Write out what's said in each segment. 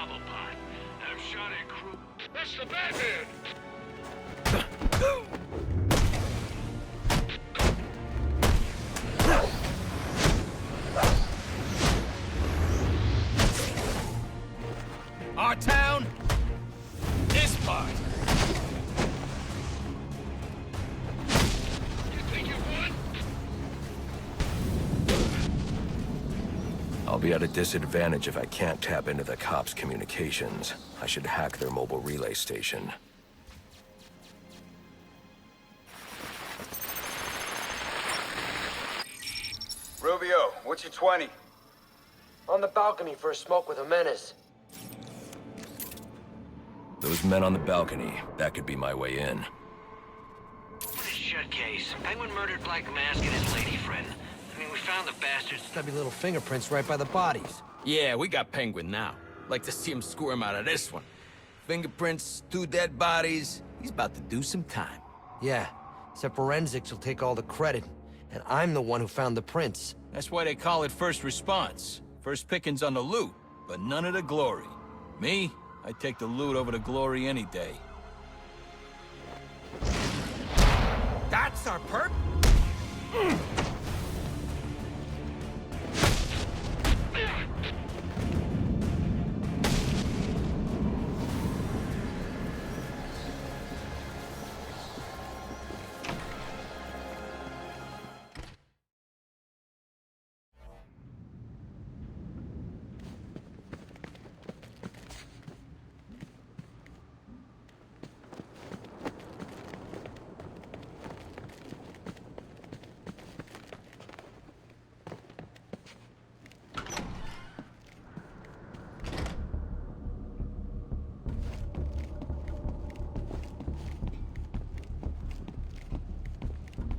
Cobblepot. I've shot at crew. That's the Batman! Our town, this part. You think you won? I'll be at a disadvantage if I can't tap into the cops' communications. I should hack their mobile relay station. Rubio, what's your 20? On the balcony for a smoke with a menace. Those men on the balcony, that could be my way in. What a shut case. Penguin murdered Black Mask and his lady friend. I mean, we found the bastards. Stubby little fingerprints right by the bodies. Yeah, we got Penguin now. Like to see him squirm out of this one. Fingerprints, 2 dead bodies. He's about to do some time. Yeah, except forensics will take all the credit. And I'm the one who found the prints. That's why they call it first response. First pickings on the loot, but none of the glory. Me, I take the loot over the glory any day. That's our perp?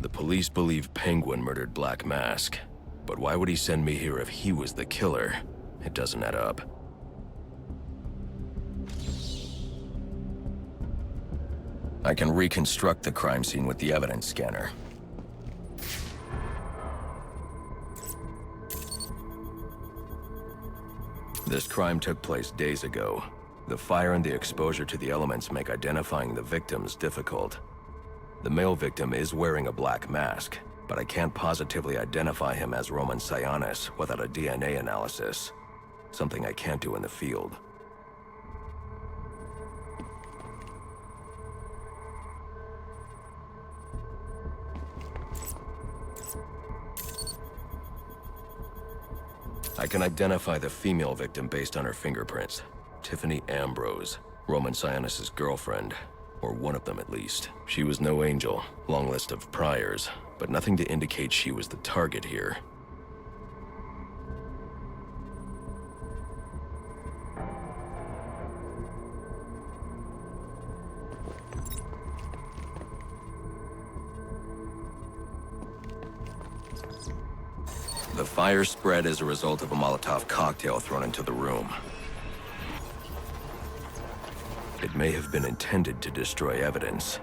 The police believe Penguin murdered Black Mask. But why would he send me here if he was the killer? It doesn't add up. I can reconstruct the crime scene with the evidence scanner. This crime took place days ago. The fire and the exposure to the elements make identifying the victims difficult. The male victim is wearing a black mask, but I can't positively identify him as Roman Sionis without a DNA analysis. Something I can't do in the field. I can identify the female victim based on her fingerprints. Tiffany Ambrose, Roman Sionis' girlfriend. Or one of them at least. She was no angel, long list of priors, but nothing to indicate she was the target here. The fire spread as a result of a Molotov cocktail thrown into the room. It may have been intended to destroy evidence.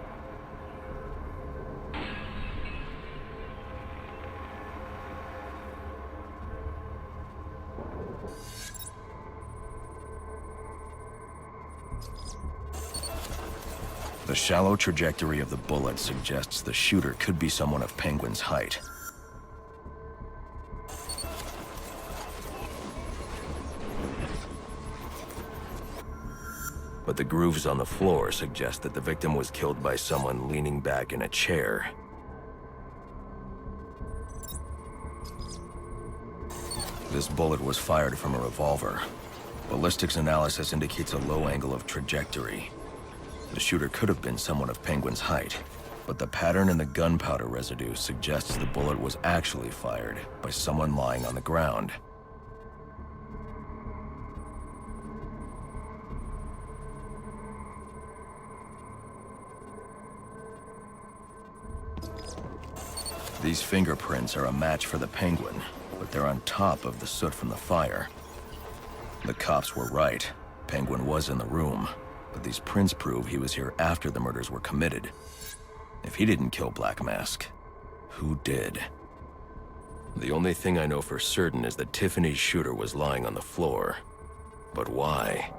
The shallow trajectory of the bullet suggests the shooter could be someone of Penguin's height. But the grooves on the floor suggest that the victim was killed by someone leaning back in a chair. This bullet was fired from a revolver. Ballistics analysis indicates a low angle of trajectory. The shooter could have been someone of Penguin's height, but the pattern in the gunpowder residue suggests the bullet was actually fired by someone lying on the ground. These fingerprints are a match for the Penguin, but they're on top of the soot from the fire. The cops were right. Penguin was in the room, but these prints prove he was here after the murders were committed. If he didn't kill Black Mask, who did? The only thing I know for certain is that Tiffany's shooter was lying on the floor. But why?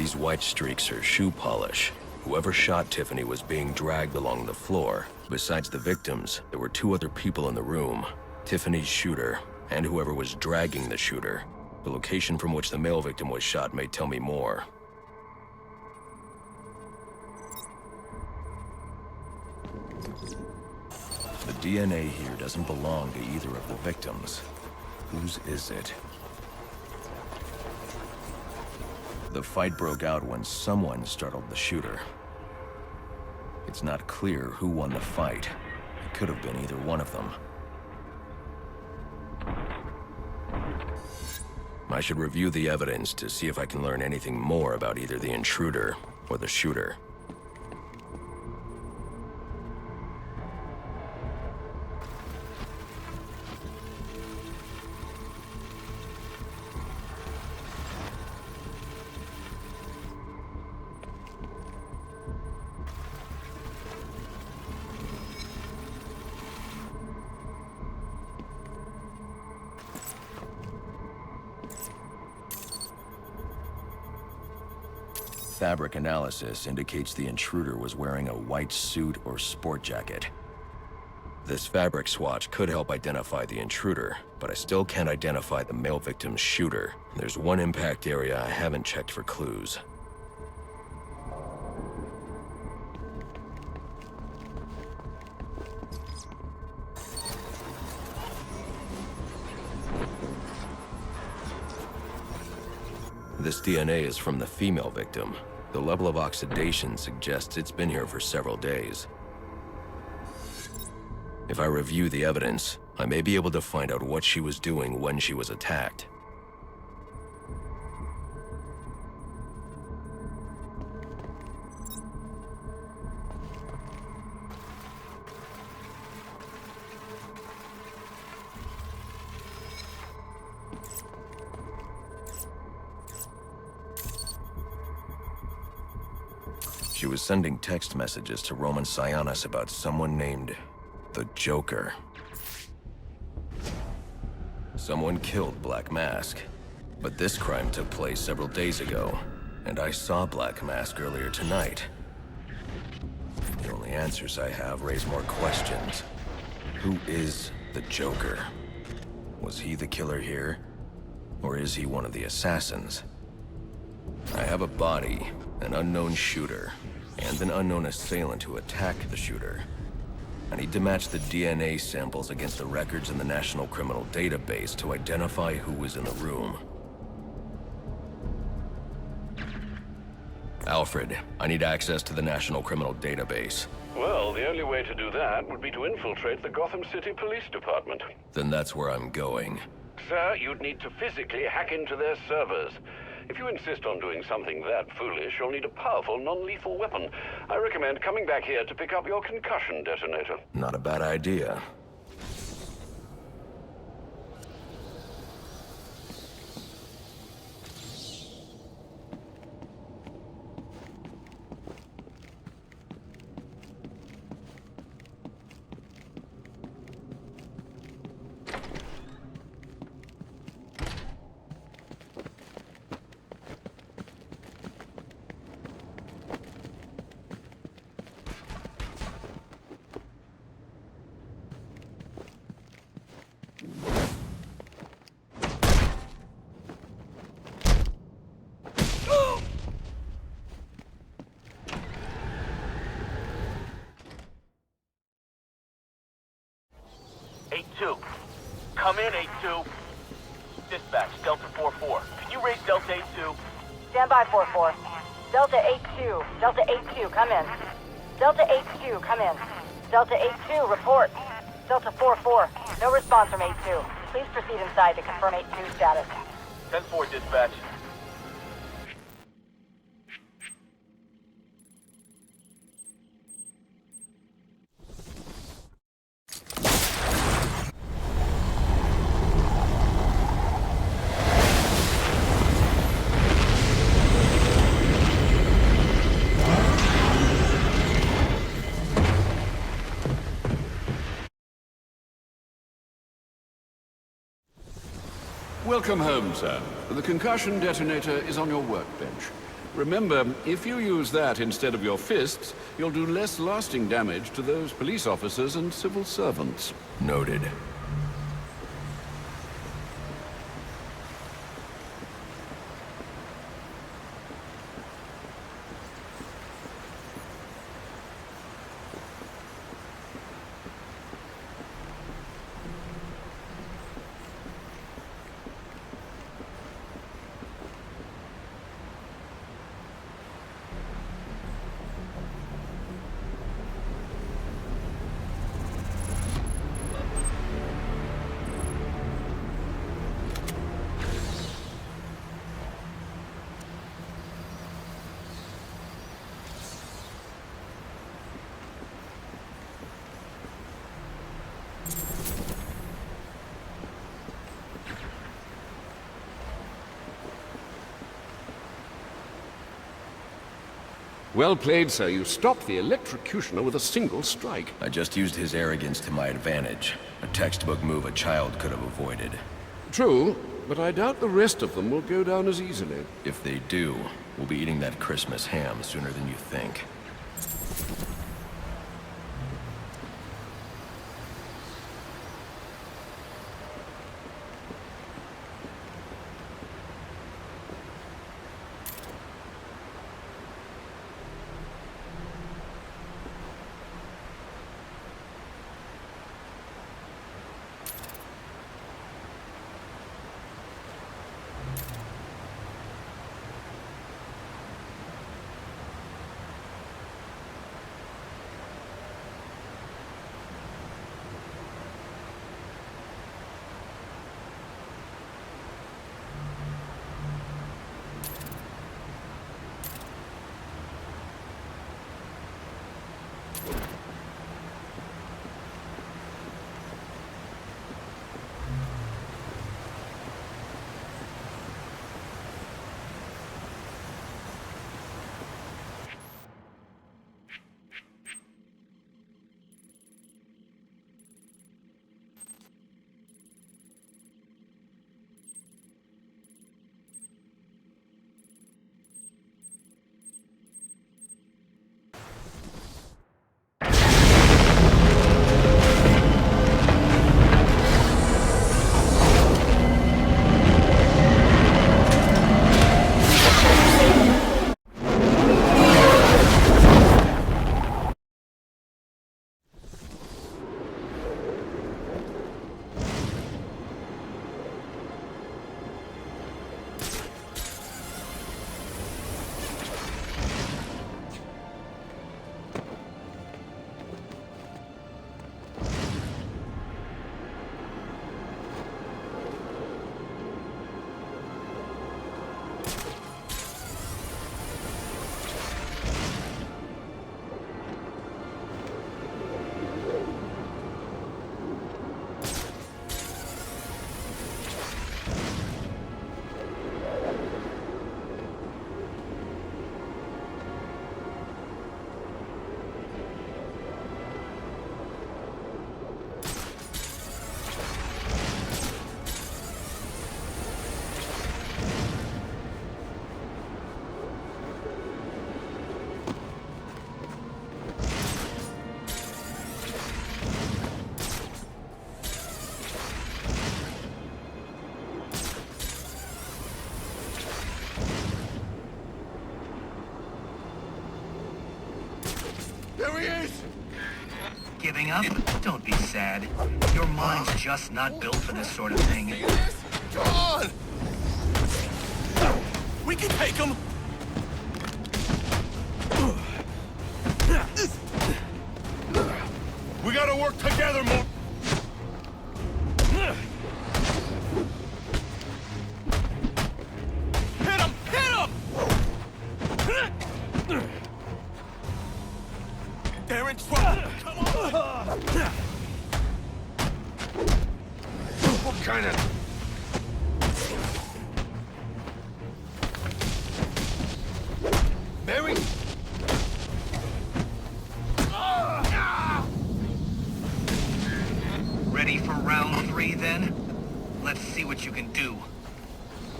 These white streaks are shoe polish. Whoever shot Tiffany was being dragged along the floor. Besides the victims, there were 2 other people in the room. Tiffany's shooter, and whoever was dragging the shooter. The location from which the male victim was shot may tell me more. The DNA here doesn't belong to either of the victims. Whose is it? The fight broke out when someone startled the shooter. It's not clear who won the fight. It could have been either one of them. I should review the evidence to see if I can learn anything more about either the intruder or the shooter. Fabric analysis indicates the intruder was wearing a white suit or sport jacket. This fabric swatch could help identify the intruder, but I still can't identify the male victim's shooter. There's one impact area I haven't checked for clues. This DNA is from the female victim. The level of oxidation suggests it's been here for several days. If I review the evidence, I may be able to find out what she was doing when she was attacked. She was sending text messages to Roman Sionis about someone named the Joker. Someone killed Black Mask, but this crime took place several days ago, and I saw Black Mask earlier tonight. The only answers I have raise more questions. Who is the Joker? Was he the killer here? Or is he one of the assassins? I have a body, an unknown shooter, and an unknown assailant who attacked the shooter. I need to match the DNA samples against the records in the National Criminal Database to identify who was in the room. Alfred, I need access to the National Criminal Database. Well, the only way to do that would be to infiltrate the Gotham City Police Department. Then that's where I'm going. Sir, you'd need to physically hack into their servers. If you insist on doing something that foolish, you'll need a powerful, non-lethal weapon. I recommend coming back here to pick up your concussion detonator. Not a bad idea. Come in, 8-2. Dispatch, Delta 4-4. Can you raise Delta 8-2? Stand by, 4-4. Delta 8-2. Delta 8-2, come in. Delta 8-2, come in. Delta 8-2, report. Delta 4-4, no response from 8-2. Please proceed inside to confirm 8-2 status. 10-4, dispatch. Welcome home, sir. The concussion detonator is on your workbench. Remember, if you use that instead of your fists, you'll do less lasting damage to those police officers and civil servants. Noted. Well played, sir. You stopped the electrocutioner with a single strike. I just used his arrogance to my advantage. A textbook move a child could have avoided. True, but I doubt the rest of them will go down as easily. If they do, we'll be eating that Christmas ham sooner than you think. Giving up? Don't be sad. Your mind's just not built for this sort of thing. Come on! We can take him! We gotta work together more. Hit him! Hit him! They're in trouble! Come on! What kind of... Mary! Ready for round 3 then? Let's see what you can do.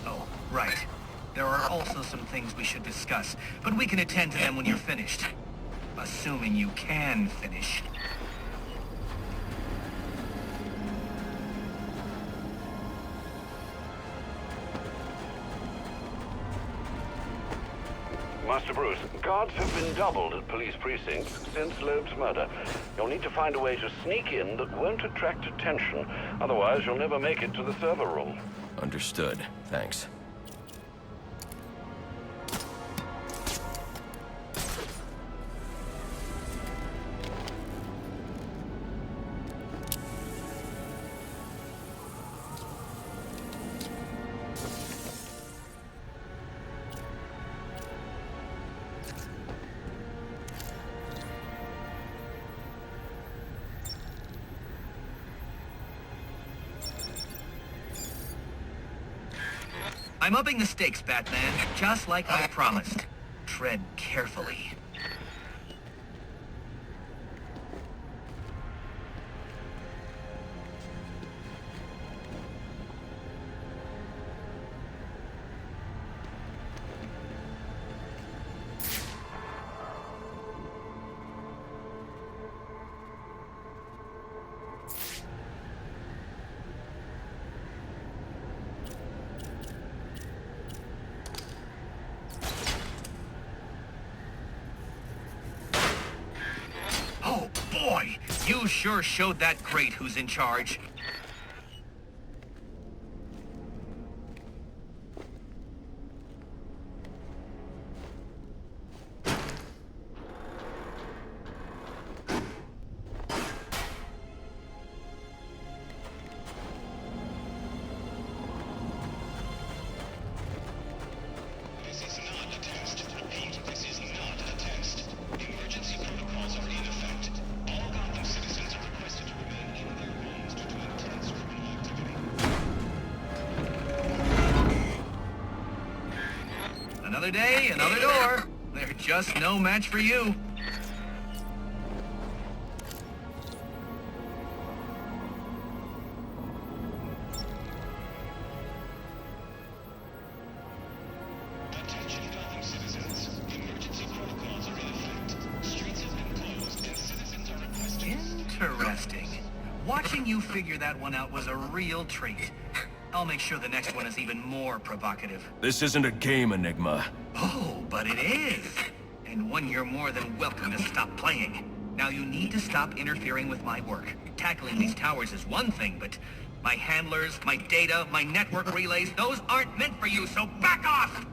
Oh, right. There are also some things we should discuss, but we can attend to them when you're finished. Assuming you can finish. Master Bruce, guards have been doubled at police precincts since Loeb's murder. You'll need to find a way to sneak in that won't attract attention. Otherwise, you'll never make it to the server room. Understood. Thanks. I'm upping the stakes, Batman, just like I promised. Tread carefully. Boy, you sure showed that great who's in charge. Another day, another door. They're just no match for you. Attention Gotham citizens. Emergency protocols are in effect. Streets have been closed and citizens are requested. Interesting. Watching you figure that one out was a real treat. I'll make sure the next one is even more provocative. This isn't a game, Enigma. Oh, but it is. And one you're more than welcome to stop playing. Now you need to stop interfering with my work. Tackling these towers is one thing, but my handlers, my data, my network relays, those aren't meant for you, so back off!